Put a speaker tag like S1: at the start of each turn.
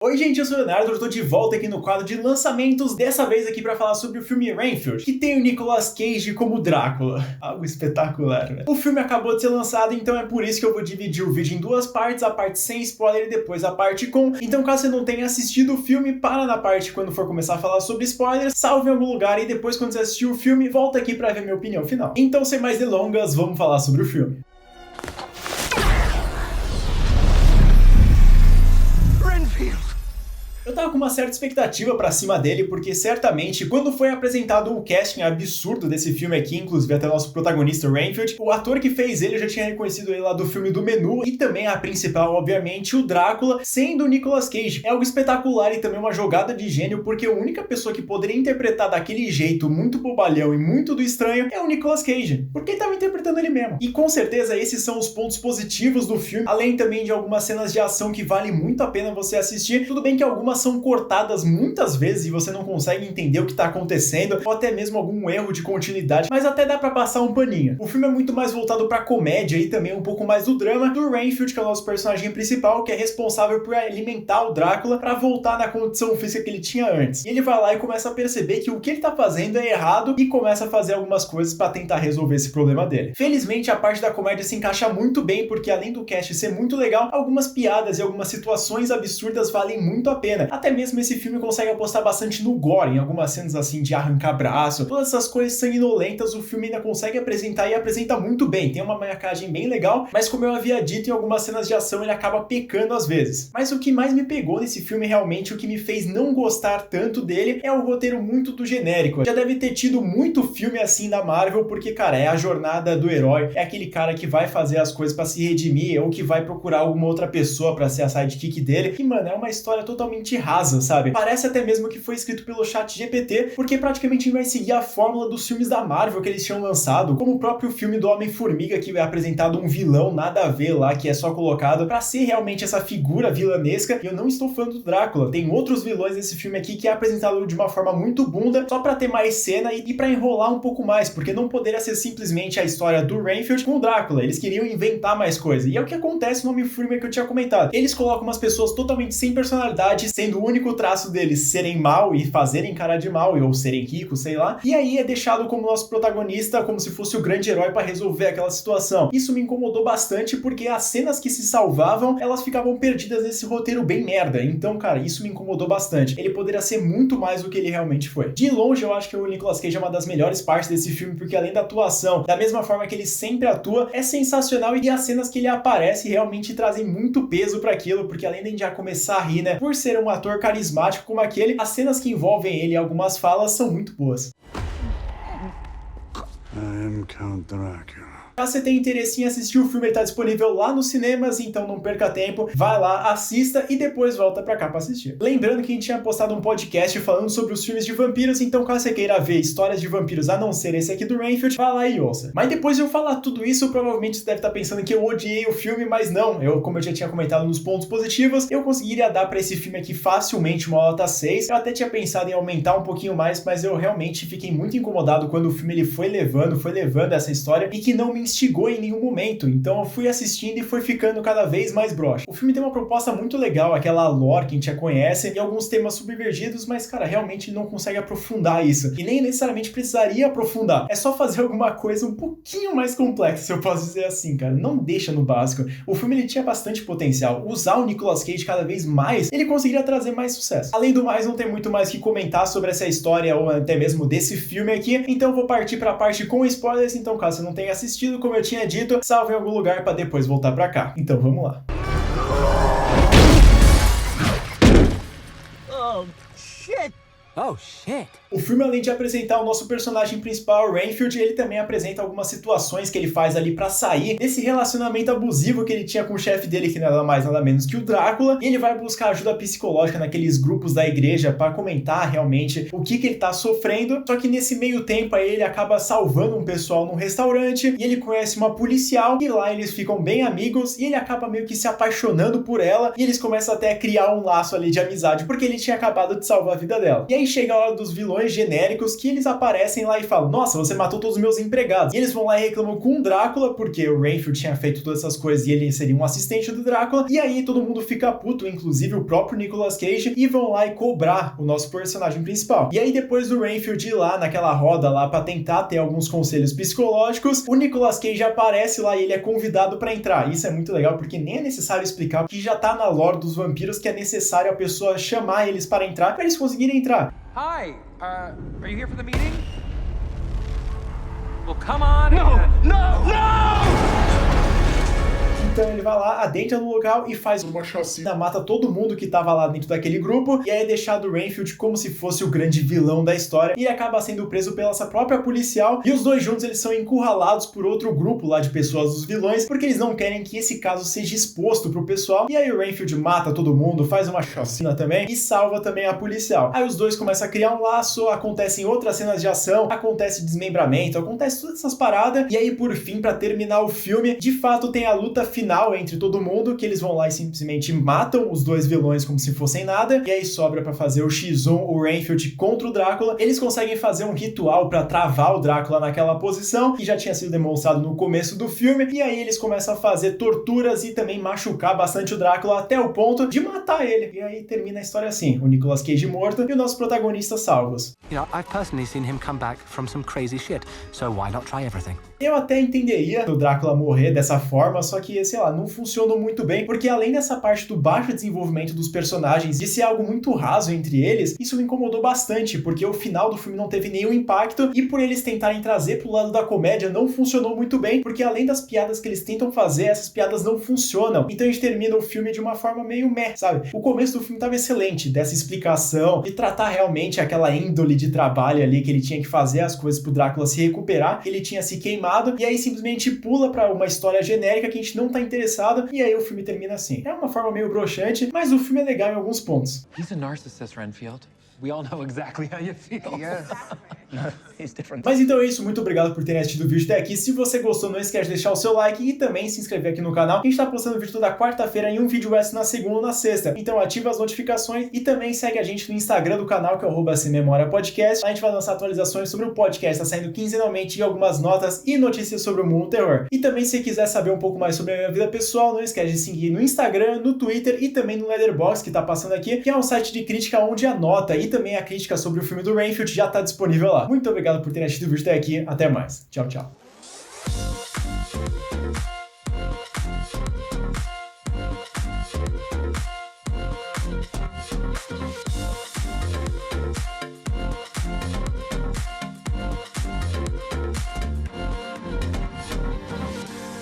S1: Oi gente, eu sou o Leonardo, eu tô de volta aqui no quadro de lançamentos, dessa vez aqui pra falar sobre o filme Renfield, que tem o Nicolas Cage como Drácula. Algo espetacular, né? O filme acabou de ser lançado, então é por isso que eu vou dividir o vídeo em duas partes, a parte sem spoiler e depois a parte com. Então caso você não tenha assistido o filme, para na parte quando for começar a falar sobre spoilers, salve em algum lugar e depois quando você assistir o filme, volta aqui pra ver minha opinião final. Então sem mais delongas, vamos falar sobre o filme. Eu tava com uma certa expectativa pra cima dele, porque certamente, quando foi apresentado o casting absurdo desse filme aqui, inclusive até o nosso protagonista, Renfield, o ator que fez ele, eu já tinha reconhecido ele lá do filme do Menu, e também a principal, obviamente, o Drácula, sendo o Nicolas Cage. É algo espetacular e também uma jogada de gênio, porque a única pessoa que poderia interpretar daquele jeito, muito bobalhão e muito do estranho, é o Nicolas Cage, porque ele tava interpretando ele mesmo. E com certeza esses são os pontos positivos do filme, além também de algumas cenas de ação que vale muito a pena você assistir. Tudo bem que algumas são cortadas muitas vezes e você não consegue entender o que tá acontecendo, ou até mesmo algum erro de continuidade, mas até dá pra passar um paninho. O filme é muito mais voltado pra comédia e também um pouco mais do drama do Renfield, que é o nosso personagem principal, que é responsável por alimentar o Drácula pra voltar na condição física que ele tinha antes. E ele vai lá e começa a perceber que o que ele tá fazendo é errado e começa a fazer algumas coisas pra tentar resolver esse problema dele. Felizmente, a parte da comédia se encaixa muito bem, porque além do cast ser muito legal, algumas piadas e algumas situações absurdas valem muito a pena. Até mesmo esse filme consegue apostar bastante no gore, em algumas cenas assim de arrancar braço, todas essas coisas sanguinolentas o filme ainda consegue apresentar e apresenta muito bem, tem uma maquiagem bem legal, mas como eu havia dito, em algumas cenas de ação ele acaba pecando às vezes. Mas o que mais me pegou nesse filme realmente, o que me fez não gostar tanto dele, é o roteiro muito do genérico. Já deve ter tido muito filme assim da Marvel, porque cara, é a jornada do herói, é aquele cara que vai fazer as coisas pra se redimir, ou que vai procurar alguma outra pessoa pra ser a sidekick dele, e mano, é uma história totalmente rasa, sabe? Parece até mesmo que foi escrito pelo ChatGPT, porque praticamente vai seguir a fórmula dos filmes da Marvel que eles tinham lançado, como o próprio filme do Homem-Formiga, que é apresentado um vilão nada a ver lá, que é só colocado pra ser realmente essa figura vilanesca, e eu não estou falando do Drácula, tem outros vilões nesse filme aqui que é apresentado de uma forma muito bunda, só pra ter mais cena e pra enrolar um pouco mais, porque não poderia ser simplesmente a história do Renfield com o Drácula, eles queriam inventar mais coisa, e é o que acontece no Homem-Formiga que eu tinha comentado. Eles colocam umas pessoas totalmente sem personalidade, sendo o único traço deles serem mal e fazerem cara de mal, ou serem ricos, sei lá, e aí é deixado como nosso protagonista, como se fosse o grande herói pra resolver aquela situação. Isso me incomodou bastante, porque as cenas que se salvavam, elas ficavam perdidas nesse roteiro bem merda, então, cara, isso me incomodou bastante. Ele poderia ser muito mais do que ele realmente foi. De longe, eu acho que o Nicolas Cage é uma das melhores partes desse filme, porque além da atuação, da mesma forma que ele sempre atua, é sensacional, e as cenas que ele aparece realmente trazem muito peso pra aquilo, porque além de a gente já começar a rir, né, por ser um ator carismático como aquele, as cenas que envolvem ele e algumas falas são muito boas.
S2: I am Count Dracula.
S1: Caso você tenha interesse em assistir o filme, ele tá disponível lá nos cinemas, então não perca tempo, vai lá, assista e depois volta pra cá pra assistir. Lembrando que a gente tinha postado um podcast falando sobre os filmes de vampiros, então caso você queira ver histórias de vampiros a não ser esse aqui do Renfield, vai lá e ouça. Mas depois de eu falar tudo isso, provavelmente você deve estar pensando que eu odiei o filme, mas não, como eu já tinha comentado nos pontos positivos, eu conseguiria dar pra esse filme aqui facilmente uma nota 6, eu até tinha pensado em aumentar um pouquinho mais, mas eu realmente fiquei muito incomodado quando o filme ele foi levando essa história e que não me instigou em nenhum momento, então eu fui assistindo e foi ficando cada vez mais broxa. O filme tem uma proposta muito legal, aquela lore que a gente já conhece, e alguns temas subvertidos, mas cara, realmente não consegue aprofundar isso, e nem necessariamente precisaria aprofundar, é só fazer alguma coisa um pouquinho mais complexa, se eu posso dizer assim, cara, não deixa no básico. O filme ele tinha bastante potencial, usar o Nicolas Cage cada vez mais, ele conseguiria trazer mais sucesso. Além do mais, não tem muito mais que comentar sobre essa história, ou até mesmo desse filme aqui, então eu vou partir pra parte com spoilers, então caso você não tenha assistido, como eu tinha dito, salve em algum lugar pra depois voltar pra cá. Então vamos lá.
S3: Oh, shit! Oh, shit!
S1: O filme, além de apresentar o nosso personagem principal, Renfield, ele também apresenta algumas situações que ele faz ali pra sair desse relacionamento abusivo que ele tinha com o chefe dele, que nada mais nada menos que o Drácula, e ele vai buscar ajuda psicológica naqueles grupos da igreja pra comentar realmente o que ele tá sofrendo, só que nesse meio tempo aí ele acaba salvando um pessoal num restaurante, e ele conhece uma policial, e lá eles ficam bem amigos, e ele acaba meio que se apaixonando por ela, e eles começam até a criar um laço ali de amizade, porque ele tinha acabado de salvar a vida dela. E aí chega a hora dos vilões genéricos, que eles aparecem lá e falam: nossa, você matou todos os meus empregados. E eles vão lá e reclamam com o Drácula, porque o Renfield tinha feito todas essas coisas e ele seria um assistente do Drácula. E aí todo mundo fica puto, inclusive o próprio Nicolas Cage, e vão lá e cobrar o nosso personagem principal. E aí depois do Renfield ir lá naquela roda lá pra tentar ter alguns conselhos psicológicos, o Nicolas Cage aparece lá e ele é convidado pra entrar. Isso é muito legal, porque nem é necessário explicar, que já tá na lore dos vampiros que é necessário a pessoa chamar eles para entrar, pra eles conseguirem entrar.
S3: Hi, are you here for the meeting? Well, come on in. No!
S1: Então ele vai lá, adentra no local e faz uma chacina, mata todo mundo que tava lá dentro daquele grupo, e aí é deixado o Renfield como se fosse o grande vilão da história, e ele acaba sendo preso pela essa própria policial, e os dois juntos eles são encurralados por outro grupo lá de pessoas dos vilões, porque eles não querem que esse caso seja exposto pro pessoal, e aí o Renfield mata todo mundo, faz uma chacina também, e salva também a policial. Aí os dois começam a criar um laço, acontecem outras cenas de ação, acontece desmembramento, acontece todas essas paradas, e aí por fim, pra terminar o filme, de fato tem a luta final entre todo mundo, que eles vão lá e simplesmente matam os dois vilões como se fossem nada, e aí sobra pra fazer o X1, o Renfield contra o Drácula. Eles conseguem fazer um ritual pra travar o Drácula naquela posição, que já tinha sido demonstrado no começo do filme, e aí eles começam a fazer torturas e também machucar bastante o Drácula até o ponto de matar ele. E aí termina a história assim, o Nicolas Cage morto e o nosso protagonista salvos.
S4: You know, I've personally seen him come back from some crazy shit, so why not try everything?
S1: Eu até entenderia o Drácula morrer dessa forma, só que, sei lá, não funcionou muito bem, porque além dessa parte do baixo desenvolvimento dos personagens, de ser algo muito raso entre eles, isso me incomodou bastante, porque o final do filme não teve nenhum impacto, e por eles tentarem trazer pro lado da comédia, não funcionou muito bem, porque além das piadas que eles tentam fazer, essas piadas não funcionam. Então a gente termina o filme de uma forma meio meh, sabe? O começo do filme tava excelente, dessa explicação, de tratar realmente aquela índole de trabalho ali, que ele tinha que fazer as coisas pro Drácula se recuperar, ele tinha se queimado, e aí simplesmente pula pra uma história genérica que a gente não tá interessado, e aí o filme termina assim. É uma forma meio broxante, mas o filme é legal em alguns pontos.
S5: He's a narcissist, Renfield. We all know exactly how you feel.
S3: Yeah. He's different.
S1: Mas então é isso, muito obrigado por terem assistido o vídeo até aqui. Se você gostou, não esquece de deixar o seu like e também se inscrever aqui no canal. A gente tá postando vídeo toda quarta-feira e um vídeo extra na segunda ou na sexta. Então ativa as notificações e também segue a gente no Instagram do canal, que é o @SemMemoriaPodcast. A gente vai lançar atualizações sobre o podcast, tá saindo quinzenalmente, e algumas notas e notícias sobre o mundo terror. E também, se quiser saber um pouco mais sobre a minha vida pessoal, não esquece de seguir no Instagram, no Twitter e também no Letterboxd, que tá passando aqui, que é um site de crítica onde a nota e também a crítica sobre o filme do Renfield já tá disponível lá. Muito obrigado por terem assistido o vídeo até aqui. Até mais. Tchau, tchau.